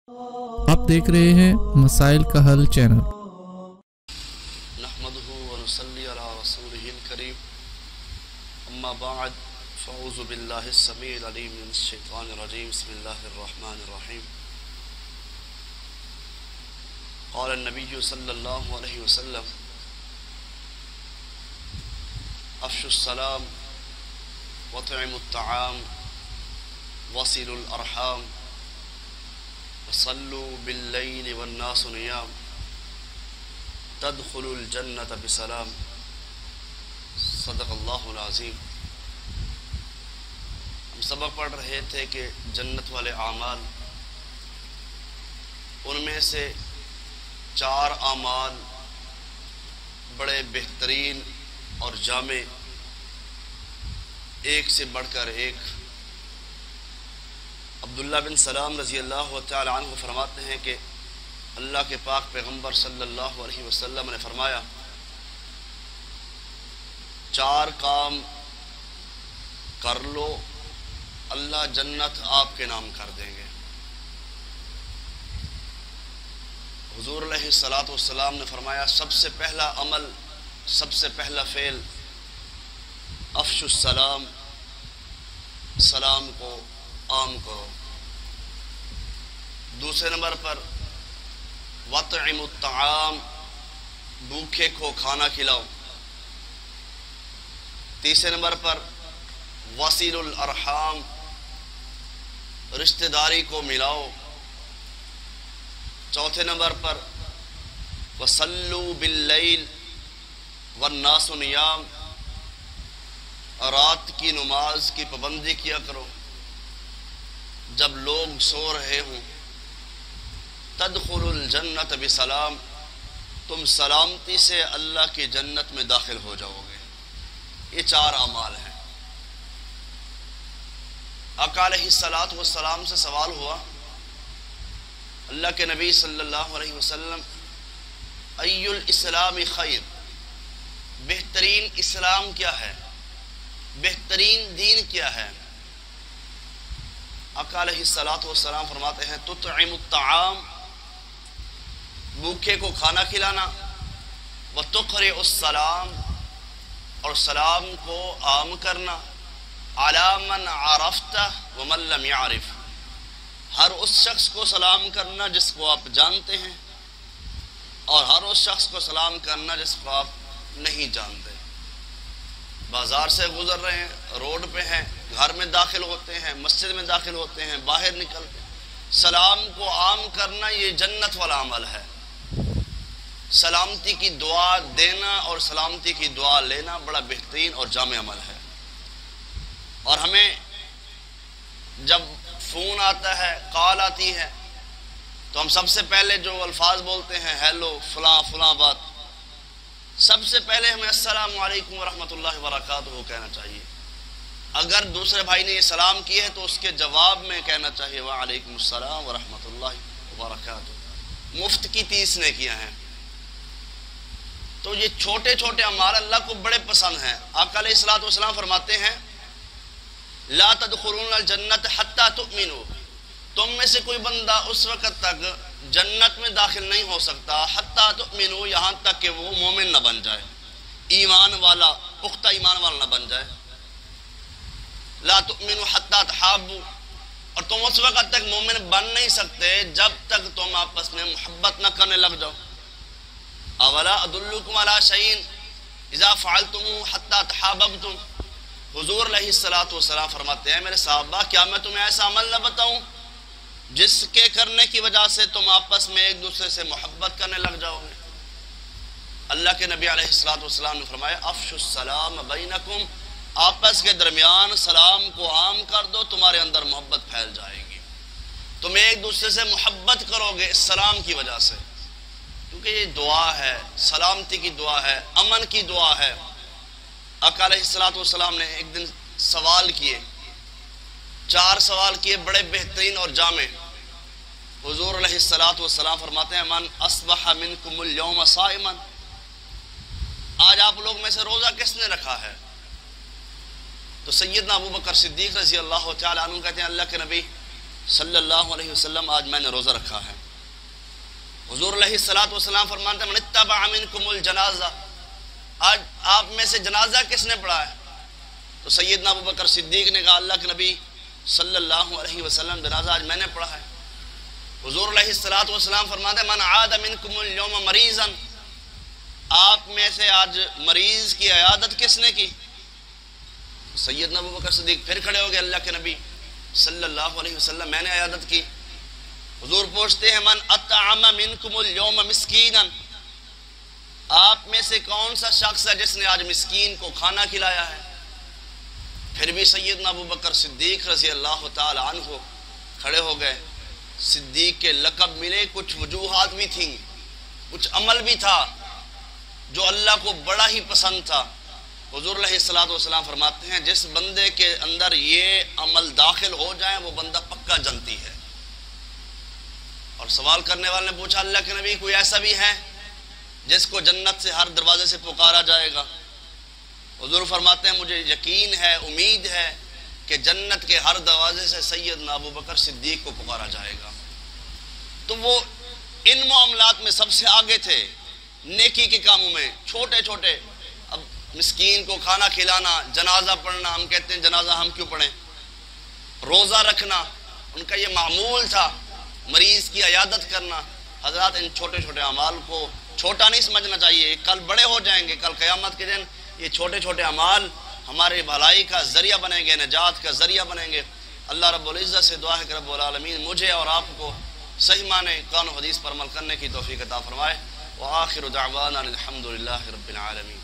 آپ دیکھ رہے ہیں مسائل کا حل چینل۔ نحمده ونصلي على رسوله الكريم اما بعد فاعوذ بالله السميع العليم من الشيطان الرجيم بسم الله الرحمن الرحيم قال النبي صلى الله عليه وسلم افشوا السلام واطعموا الطعام وصلوا الارحام وصلوا بالليل والناس نيام تدخلوا الجنة بسلام صدق اللہ العظیم۔ ہم سبق پڑھ رہے تھے کہ جنت والے اعمال، ان میں سے 4 اعمال بڑے بہترین اور جامع، ایک سے بڑھ کر ایک۔ عبداللہ بن سلام رضی اللہ تعالی عنہ فرماتے ہیں کہ اللہ کے پاک پیغمبر صلی اللہ علیہ وسلم نے فرمایا 4 کام کر لو، اللہ جنت آپ کے نام کر دیں گے۔ حضور علیہ الصلاۃ والسلام نے فرمایا سب سے پہلا عمل، سب سے پہلا فعل افشوا السلام، سلام کو عام کرو۔ دوسرے نمبر پر وَاطْعِمُوا الطَّعَامَ، بھوکے کو کھانا کھلاؤ۔ تیسرے نمبر پر وَصِلُوا الْأَرْحَامَ، رشتہ داری کو ملاؤ۔ چوتھے نمبر پر وَصَلُّوا بِاللَّيْلِ وَالنَّاسُ نِيَامٌ، رات کی نماز کی پابندی کیا کرو جب لوگ سو رہے ہوں۔ تدخلوا الجنت بسلام، تم سلامتی سے اللہ کی جنت میں داخل ہو جاؤ گے۔ یہ 4 اعمال ہیں۔ آقا علیہ الصلاۃ والسلام سے سوال ہوا، اللہ کے نبی صلی اللہ علیہ وسلم ای الاسلام خیر، بہترین اسلام کیا ہے، بہترین دین کیا ہے؟ آقا علیہ الصلاۃ والسلام فرماتے ہیں تطعم الطعام، بھوکے کو کھانا کھلانا، وتقرئ السلام، اور سلام کو عام کرنا، علی من عرفت ومن لم یعرف، ہر اس شخص کو سلام کرنا جس کو آپ جانتے ہیں، اور ہر اس شخص کو سلام کرنا جس کو آپ نہیں جانتے۔ بازار سے گزر رہے ہیں، روڈ پہ ہیں، گھر میں داخل ہوتے ہیں، مسجد میں داخل ہوتے ہیں، باہر نکلتے ہیں، سلام کو عام کرنا یہ جنت والا عمل ہے۔ سلامتی کی دعا دینا اور سلامتی کی دعا لینا بڑا بہترین اور جامع عمل ہے۔ اور ہمیں جب فون آتا ہے، کال آتی ہے، تو ہم سب سے پہلے جو الفاظ بولتے ہیں ہیلو فلاں فلاں بات، سب سے پہلے ہمیں السلام علیکم ورحمۃ اللہ وبرکاتہ کہنا چاہیے۔ اگر دوسرے بھائی نے یہ سلام کی ہے تو اس کے جواب میں کہنا چاہیے وعلیکم السلام ورحمۃ اللہ وبرکاتہ۔ مفت کی 30 نے کیا ہیں۔ تو یہ چھوٹے چھوٹے اعمال اللہ کو بڑے پسند ہیں۔ آقا علیہ الصلوۃ والسلام فرماتے ہیں لا تدخلون الجنت حتی تؤمنوا، تم میں سے کوئی بندہ اس وقت تک جنت میں داخل نہیں ہو سکتا حتی تؤمنوا، یہاں تک کہ وہ مومن نہ بن جائے، ایمان والا، پختہ ایمان والا نہ بن جائے۔ لا تؤمنوا حتی تحابوا، اور تم اس وقت تک مومن بن نہیں سکتے جب تک تم آپس میں محبت نہ کرنے لگ جاؤ۔ اولا ادلکم علی شیء اذا فعلتموه حتی تحاببتم، حضور علیہ الصلوۃ والسلام فرماتے ہیں میرے صحابہ کیا میں تمہیں ایسا عمل نہ بتاؤں جس کے کرنے کی وجہ سے تم آپس میں ایک دوسرے سے محبت کرنے لگ جاؤ گے؟ اللہ کے نبی علیہ الصلوۃ والسلام نے فرمایا افشوا السلام بینکم، آپس کے درمیان سلام کو عام کر دو، تمہارے اندر محبت پھیل جائے گی، تم ایک دوسرے سے محبت کرو گے اس سلام کی وجہ سے، کیونکہ یہ دعا ہے، سلامتی کی دعا ہے، امن کی دعا ہے۔ آقا علیہ الصلوۃ والسلام نے ایک دن سوال کیے، 4 سوال کیے بڑے بہترین اور جامع۔ حضور علیہ الصلوۃ والسلام فرماتے ہیں من اصبح منکم اليوم صائما، آج آپ لوگ میں سے روزہ کس نے رکھا ہے؟ تو سیدنا ابو بکر صدیق رضی اللہ تعالیٰ عنہ کہتے ہیں اللہ کے نبی صلی اللہ علیہ وسلم آج میں نے روزہ رکھا ہے۔ حضور علیہ الصلوۃ والسلام فرماتے ہیں من اتبع منکم الجنازہ، آج آپ میں سے جنازہ کس نے پڑھا ہے؟ تو سیدنا ابو بکر صدیق نے کہا اللہ کے نبی صلی اللہ علیہ وسلم جنازہ آج میں نے پڑھا ہے۔ حضور علیہ الصلوۃ والسلام فرماتے ہیں من عاد منکم اليوم مریضا، آپ میں سے آج مریض کی عیادت کس نے کی؟ سیدنا ابو بکر صدیق پھر کھڑے ہو گئے اللہ کے نبی صلی اللہ علیہ وسلم میں نے عیادت کی۔ حضور پوچھتے ہیں من اطعم منکم اليوم مسکینا، آپ میں سے کون سا شخص ہے جس نے آج مسکین کو کھانا کھلایا ہے؟ پھر بھی سیدنا ابو بکر صدیق رضی اللہ تعالی عنہ کھڑے ہو گئے۔ صدیق کے لقب ملے، کچھ وجوہات بھی تھیں، کچھ عمل بھی تھا جو اللہ کو بڑا ہی پسند تھا۔ حضور علیہ الصلوۃ والسلام فرماتے ہیں جس بندے کے اندر یہ عمل داخل ہو جائیں وہ بندہ پکا جنتی ہے۔ اور سوال کرنے والے نے پوچھا اللہ کے نبی کوئی ایسا بھی ہے جس کو جنت سے ہر دروازے سے پکارا جائے گا؟ حضور فرماتے ہیں مجھے یقین ہے، امید ہے کہ جنت کے ہر دروازے سے سیدنا ابو بکر صدیق کو پکارا جائے گا۔ تو وہ ان معاملات میں سب سے آگے تھے، نیکی کے کاموں میں، چھوٹے چھوٹے۔ اب مسکین کو کھانا کھلانا، جنازہ پڑھنا، ہم کہتے ہیں جنازہ ہم کیوں پڑھیں، روزہ رکھنا ان کا یہ معمول تھا، مریض کی عیادت کرنا۔ حضرات ان چھوٹے چھوٹے اعمال کو چھوٹا نہیں سمجھنا چاہیے، کل بڑے ہو جائیں گے، کل قیامت کے دن یہ چھوٹے چھوٹے اعمال ہمارے بھلائی کا ذریعہ بنیں گے، نجات کا ذریعہ بنیں گے۔ اللہ رب العزت سے دعا ہے کہ رب العالمین مجھے اور آپ کو صحیح معنی قرآن و حدیث پر عمل کرنے کی توفیق عطا فرمائے۔ وآخر دعوانا الحمد للہ رب العالمین۔